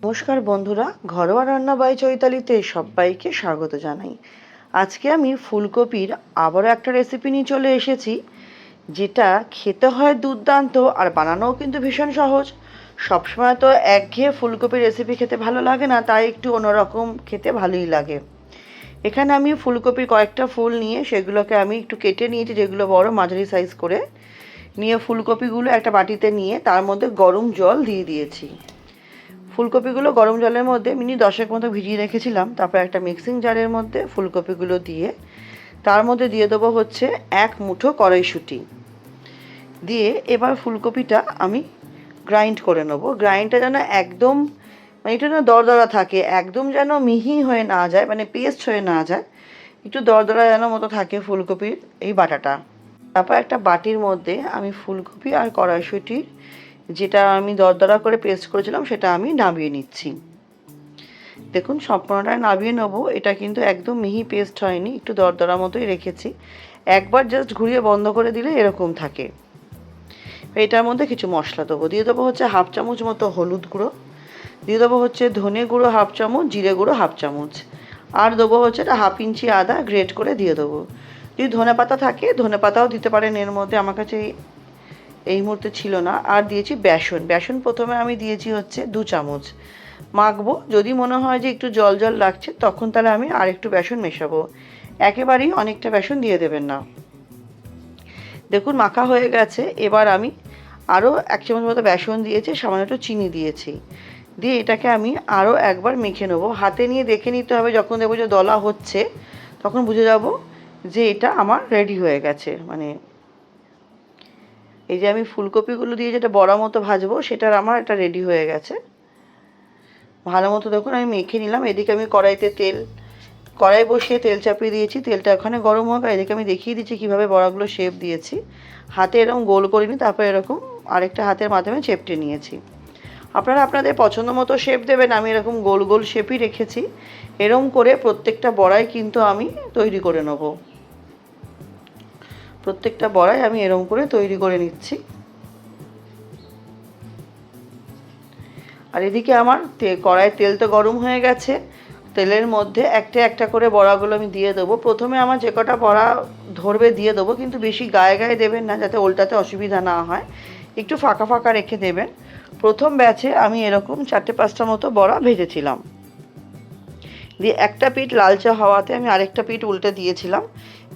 নমস্কার বন্ধুরা, ঘরোয়া রান্না বাই চৈতালিতে সবাইকে স্বাগত জানাই। আজকে আমি ফুলকপির আবারও একটা রেসিপি নিয়ে চলে এসেছি, যেটা খেতে হয় দুর্দান্ত আর বানানোও কিন্তু ভীষণ সহজ। সবসময় তো একঘেয়ে ফুলকপির রেসিপি খেতে ভালো লাগে না, তাই একটু অন্যরকম খেতে ভালোই লাগে। এখানে আমি ফুলকপির কয়েকটা ফুল নিয়ে সেগুলোকে আমি একটু কেটে নিয়েছি, যেগুলো বড় মাঝারি সাইজ করে নিয়ে ফুলকপিগুলো একটা বাটিতে নিয়ে তার মধ্যে গরম জল দিয়ে দিয়েছি। ফুলকপিগুলো গরম জলের মধ্যে মিনিট 10 মতো ভিজিয়ে রেখেছিলাম। তারপর একটা মিক্সিং জারের মধ্যে ফুলকপিগুলো দিয়ে তার মধ্যে দিয়ে দেবো হচ্ছে 1 মুঠো কড়াইশুঁটি দিয়ে এবার ফুলকপিটা আমি গ্রাইন্ড করে নেব। গ্রাইন্ডটা যেন একদম এটা যেন দরদরা থাকে, একদম যেন মিহি হয়ে না যায়, মানে পেস্ট হয়ে না যায়, একটু দরদরা যেন মতো থাকে ফুলকপির এই বাটাটা। তারপর একটা বাটির মধ্যে আমি ফুলকপি আর কড়াইশুঁটির যেটা আমি দরদরা করে পেস্ট করেছিলাম সেটা আমি নামিয়ে নিচ্ছি। দেখুন সম্পূর্ণটাই নামিয়ে নেব। এটা কিন্তু একদম মিহি পেস্ট হয়নি, একটু দরদরা মতোই রেখেছি। একবার জাস্ট ঘুরিয়ে বন্ধ করে দিলে এরকম থাকে। এটার মধ্যে কিছু মশলা দেবো। দিয়ে দেবো হচ্ছে 1/2 চামচ মতো হলুদ গুঁড়ো, দিয়ে দেবো হচ্ছে ধনে গুঁড়ো 1/2 চামচ, জিরে গুঁড়ো 1/2 চামচ, আর দেবো হচ্ছে 1/2 ইঞ্চি আদা গ্রেট করে দিয়ে দেবো। যদি ধনে পাতা থাকে ধনে পাতাও দিতে পারেন এর মধ্যে, আমার কাছে এই মুহূর্তে ছিল না। আর দিয়েছি বেসন। বেসন প্রথমে আমি দিয়েছি হচ্ছে 2 চামচ। মাখবো, যদি মনে হয় যে একটু জল জল লাগছে তখন তাহলে আমি আর একটু বেসন মেশাবো। একেবারেই অনেকটা বেসন দিয়ে দেবেন না। দেখুন মাখা হয়ে গেছে। এবার আমি আরও 1 চামচ মতো বেসন দিয়েছি, সামান্য একটু চিনি দিয়েছি, দিয়ে এটাকে আমি আরও একবার মেখে নেবো। হাতে নিয়ে দেখে নিতে হবে, যখন দেখবো যে দলা হচ্ছে তখন বুঝে যাব যে এটা আমার রেডি হয়ে গেছে। মানে এই যে আমি ফুলকপিগুলো দিয়ে যেটা বড়া মতো ভাজবো সেটার আমার এটা রেডি হয়ে গেছে। ভালো মতো দেখুন আমি মেখে নিলাম। এদিকে আমি কড়াই বসিয়ে তেল চাপিয়ে দিয়েছি। তেলটা ওখানে গরম হোক, আর এদিকে আমি দেখিয়ে দিচ্ছি কীভাবে বড়াগুলো শেপ দিয়েছি। হাতে এরকম গোল করিনি, তারপর এরকম আরেকটা হাতের মাধ্যমে চেপটে নিয়েছি। আপনারা আপনাদের পছন্দ মতো শেপ দেবেন। আমি এরকম গোল গোল শেপই রেখেছি। এরকম করে প্রত্যেকটা বড়াই কিন্তু আমি তৈরি করে নেব। প্রত্যেকটা বড়াই আমি এরকম করে তৈরি করে নিচ্ছি। আর এদিকে আমার কড়াইয়ের তেল তো গরম হয়ে গেছে। তেলের মধ্যে একটা একটা করে বড়াগুলো আমি দিয়ে দেবো। প্রথমে আমার যে কটা বড়া ধরবে দিয়ে দেবো, কিন্তু বেশি গায়ে গায়ে দেবেন না, যাতে ওল্টাতে অসুবিধা না হয়। একটু ফাঁকা ফাঁকা রেখে দেবেন। প্রথম ব্যাচে আমি এরকম 4-5টা মতো বড়া ভেজেছিলাম, দিয়ে একটা পিঠ লালচে হওয়াতে আমি আরেকটা পিঠ উল্টে দিয়েছিলাম,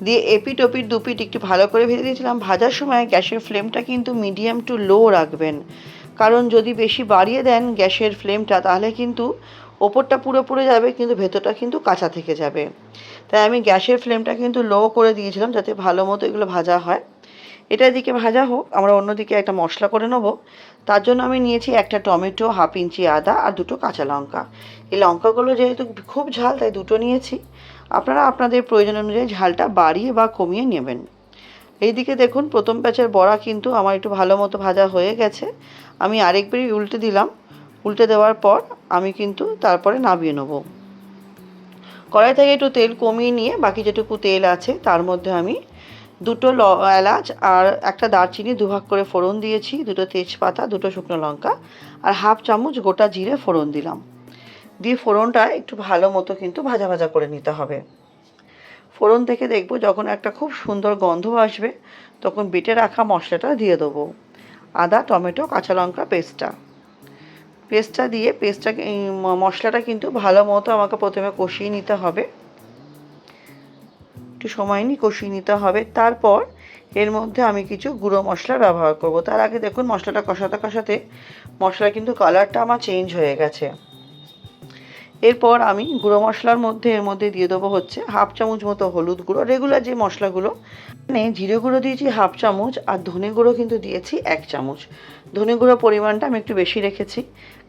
দিয়ে এপিঠ ওপিঠ দুপিঠ একটু ভালো করে ভেজে দিয়েছিলাম। ভাজার সময় গ্যাসের ফ্লেমটা কিন্তু মিডিয়াম টু লো রাখবেন, কারণ যদি বেশি বাড়িয়ে দেন গ্যাসের ফ্লেমটা তাহলে কিন্তু ওপরটা পুরো পুড়ে যাবে, কিন্তু ভেতরটা কিন্তু কাঁচা থেকে যাবে। তাই আমি গ্যাসের ফ্লেমটা কিন্তু লো করে দিয়েছিলাম, যাতে ভালো মতো এগুলো ভাজা হয়। এটা এদিকে ভাজা হোক, আমরা অন্যদিকে একটা মশলা করে নেব। তার জন্য আমি নিয়েছি একটা টমেটো, 1/2 ইঞ্চি আদা আর 2টো কাঁচা লঙ্কা। এই লঙ্কাগুলো যেহেতু খুব ঝাল তাই 2টো নিয়েছি। আপনারা আপনাদের প্রয়োজন অনুযায়ী ঝালটা বাড়িয়ে বা কমিয়ে নেবেন। এইদিকে দেখুন প্রথম ব্যাচের বড়া কিন্তু আমার একটু ভালো মতো ভাজা হয়ে গেছে। আমি আরেকবারই উল্টে দিলাম। উল্টে দেওয়ার পর আমি কিন্তু তারপরে নামিয়ে নেব। কড়াই থেকে একটু তেল কমিয়ে নিয়ে বাকি যেটুকু তেল আছে তার মধ্যে আমি 2টো এলাচ আর একটা দারচিনি 2 ভাগ করে ফোড়ন দিয়েছি, 2টো তেজপাতা, 2টো শুকনো লঙ্কা আর 1/2 চামচ গোটা জিরে ফোড়ন দিলাম। দিয়ে ফোড়নটা একটু ভালো মতো কিন্তু ভাজা ভাজা করে নিতে হবে। ফোড়ন থেকে দেখবো যখন একটা খুব সুন্দর গন্ধ আসবে তখন বেটে রাখা মশলাটা দিয়ে দেবো। আদা, টমেটো, কাঁচা লঙ্কা পেস্টটা দিয়ে মশলাটা কিন্তু ভালো মতো আমাকে প্রথমে কষিয়ে নিতে হবে। একটু সময় নিয়ে কষিয়ে নিতে হবে। তারপর এর মধ্যে আমি কিছু গুঁড়ো মশলা ব্যবহার করব। তার আগে দেখুন মশলাটা কষাতে কষাতে মশলার কিন্তু কালারটা আমার চেঞ্জ হয়ে গেছে। এরপর আমি গুঁড়ো মশলার মধ্যে এর মধ্যে দিয়ে দেবো হচ্ছে 1/2 চামচ মতো হলুদ গুঁড়ো। রেগুলার যে মশলাগুলো, মানে জিরে গুঁড়ো দিয়েছি 1/2 চামচ আর ধনে গুঁড়ো কিন্তু দিয়েছি 1 চামচ। ধনে গুঁড়োর পরিমাণটা আমি একটু বেশি রেখেছি।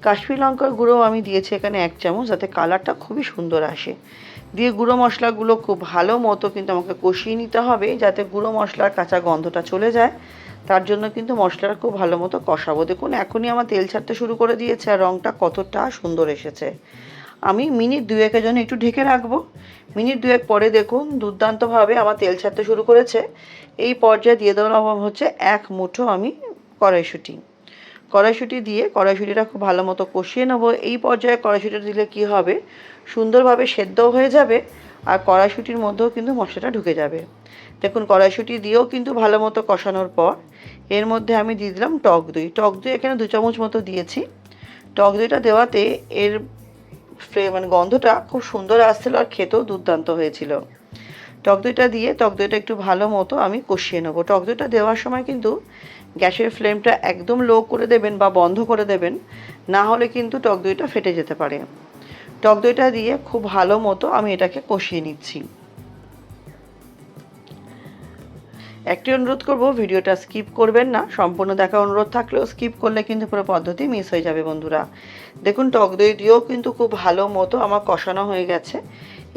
কাশ্মীরি লঙ্কার গুঁড়ো আমি দিয়েছি এখানে 1 চামচ, যাতে কালারটা খুবই সুন্দর আসে। দিয়ে গুঁড়ো মশলাগুলো খুব ভালো মতো কিন্তু আমাকে কষিয়ে নিতে হবে, যাতে গুঁড়ো মশলার কাঁচা গন্ধটা চলে যায়। তার জন্য কিন্তু মশলাটা খুব ভালো মতো কষাবো। দেখুন এখনই আমার তেল ছাড়তে শুরু করে দিয়েছে আর রঙটা কতটা সুন্দর এসেছে। আমি মিনিট 2-এর জন্য একটু ঢেকে রাখবো। মিনিট 2 পরে দেখুন দুর্দান্তভাবে আমার তেল ছাড়তে শুরু করেছে। এই পর্যায়ে দিয়ে দেওয়া হচ্ছে 1 মুঠো আমি কড়াইশুঁটি। কড়াইশুঁটি দিয়ে কড়াইশুঁটিটা খুব ভালো মতো কষিয়ে নেবো। এই পর্যায়ে কড়াইশুঁটিটা দিলে কি হবে, সুন্দরভাবে সেদ্ধও হয়ে যাবে আর কড়াইশুঁটির মধ্যেও কিন্তু মশলাটা ঢুকে যাবে। দেখুন কড়াইশুঁটি দিয়েও কিন্তু ভালো মতো কষানোর পর এর মধ্যে আমি দিয়ে দিলাম টক দই। টক দই এখানে 2 চামচ মতো দিয়েছি। টক দইটা দেওয়াতে এর মানে গন্ধটা খুব সুন্দর আসছিল আর খেতেও দুর্দান্ত হয়েছিল। টক দইটা দিয়ে টক দইটা একটু ভালো মতো আমি কষিয়ে নেবো। টক দইটা দেওয়ার সময় কিন্তু গ্যাসের ফ্লেমটা একদম লো করে দেবেন বা বন্ধ করে দেবেন, না হলে কিন্তু টক দইটা ফেটে যেতে পারে। টক দইটা দিয়ে খুব ভালো মতো আমি এটাকে কষিয়ে নিচ্ছি। একটি অনুরোধ করব, ভিডিওটা স্কিপ করবেন না। সম্পূর্ণ দেখা অনুরোধ থাকলেও স্কিপ করলে কিন্তু পুরো পদ্ধতি মিস হয়ে যাবে বন্ধুরা। দেখুন টক দই দিয়েও কিন্তু খুব ভালো মতো আমার কষানো হয়ে গেছে।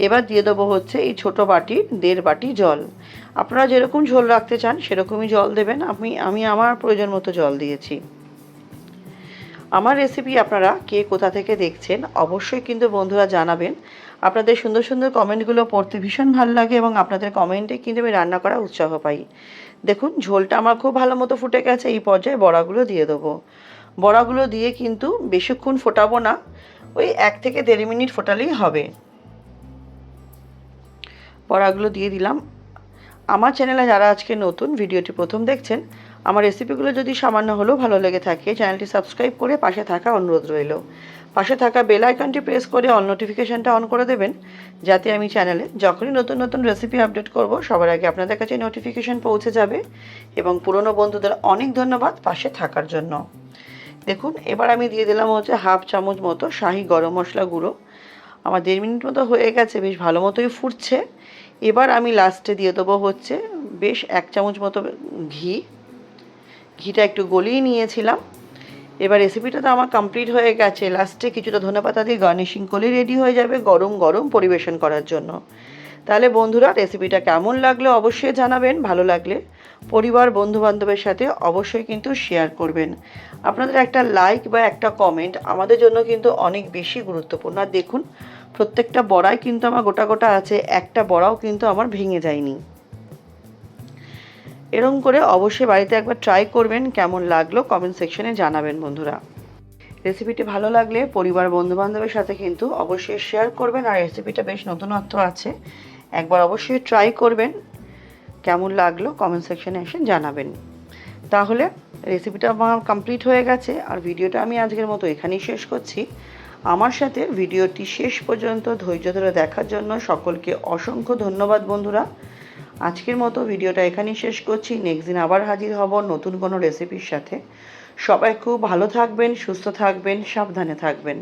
এবার দিয়ে দেবো হচ্ছে এই ছোটো বাটির 1.5 বাটি জল। আপনারা যেরকম ঝোল রাখতে চান সেরকমই জল দেবেন। আমি আমার প্রয়োজন মতো জল দিয়েছি। আমার রেসিপি আপনারা কে কোথা থেকে দেখছেন অবশ্যই কিন্তু বন্ধুরা জানাবেন। আপনাদের সুন্দর সুন্দর কমেন্টগুলো পড়তে ভীষণ ভালো লাগে এবং আপনাদের কমেন্টে কিন্তু আমি রান্না করার উৎসাহ পাই। দেখুন ঝোলটা আমার খুব ভালো মতো ফুটে গেছে। এই পর্যায়ে বড়াগুলো দিয়ে দেবো। বড়াগুলো দিয়ে কিন্তু বেশিক্ষণ ফোটাবো না, ওই 1 থেকে 1.5 মিনিট ফোটালেই হবে। বড়াগুলো দিয়ে দিলাম। আমার চ্যানেলে যারা আজকে নতুন ভিডিওটি প্রথম দেখছেন, আমার রেসিপিগুলো যদি সামান্য হলেও ভালো লেগে থাকে চ্যানেলটি সাবস্ক্রাইব করে পাশে থাকা অনুরোধ রইল। পাশে থাকা বেল আইকনটি প্রেস করে অল নোটিফিকেশানটা অন করে দেবেন, যাতে আমি চ্যানেলে যখনই নতুন নতুন রেসিপি আপডেট করব সবার আগে আপনাদের কাছে নোটিফিকেশান পৌঁছে যাবে। এবং পুরনো বন্ধুদের অনেক ধন্যবাদ পাশে থাকার জন্য। দেখুন এবার আমি দিয়ে দিলাম হচ্ছে 1/2 চামচ মতো শাহি গরম মশলা গুঁড়ো। আমার 1.5 মিনিট মতো হয়ে গেছে, বেশ ভালো মতোই ফুটছে। এবার আমি লাস্টে দিয়ে দেবো হচ্ছে বেশ 1 চামচ মতো ঘিটা একটু গলিয়ে নিয়েছিলাম। এবার রেসিপিটা তো আমার কমপ্লিট হয়ে গেছে। লাস্টে কিছুটা ধনেপাতা দিয়ে গার্নিশিং করলে রেডি হয়ে যাবে গরম গরম পরিবেশন করার জন্য। তাহলে বন্ধুরা রেসিপিটা কেমন লাগলো অবশ্যই জানাবেন। ভালো লাগলে পরিবার বন্ধুবান্ধবের সাথে অবশ্যই কিন্তু শেয়ার করবেন। আপনাদের একটা লাইক বা একটা কমেন্ট আমাদের জন্য কিন্তু অনেক বেশি গুরুত্বপূর্ণ। আর দেখুন প্রত্যেকটা বড়াই কিন্তু আমার গোটা গোটা আছে, একটা বড়াও কিন্তু আমার ভেঙে যায়নি। এরকম করে অবশ্যই বাড়িতে একবার ট্রাই করবেন। কেমন লাগলো কমেন্ট সেকশনে জানাবেন বন্ধুরা। রেসিপিটি ভালো লাগলে পরিবার বন্ধুবান্ধবের সাথে কিন্তু অবশ্যই শেয়ার করবেন। আর রেসিপিটা বেশ নতুনত্ব আছে, একবার অবশ্যই ট্রাই করবেন। কেমন লাগলো কমেন্ট সেকশনে এসে জানাবেন। তাহলে রেসিপিটা আমার কমপ্লিট হয়ে গেছে আর ভিডিওটা আমি আজকের মতো এখানেই শেষ করছি। আমার সাথে ভিডিওটি শেষ পর্যন্ত ধৈর্য ধরে দেখার জন্য সকলকে অসংখ্য ধন্যবাদ বন্ধুরা। আজকের মতো ভিডিওটা এখানেই শেষ করছি। নেক্সট দিন আবার হাজির হব নতুন কোনো রেসিপির সাথে। সবাই খুব ভালো থাকবেন, সুস্থ থাকবেন, সাবধানে থাকবেন।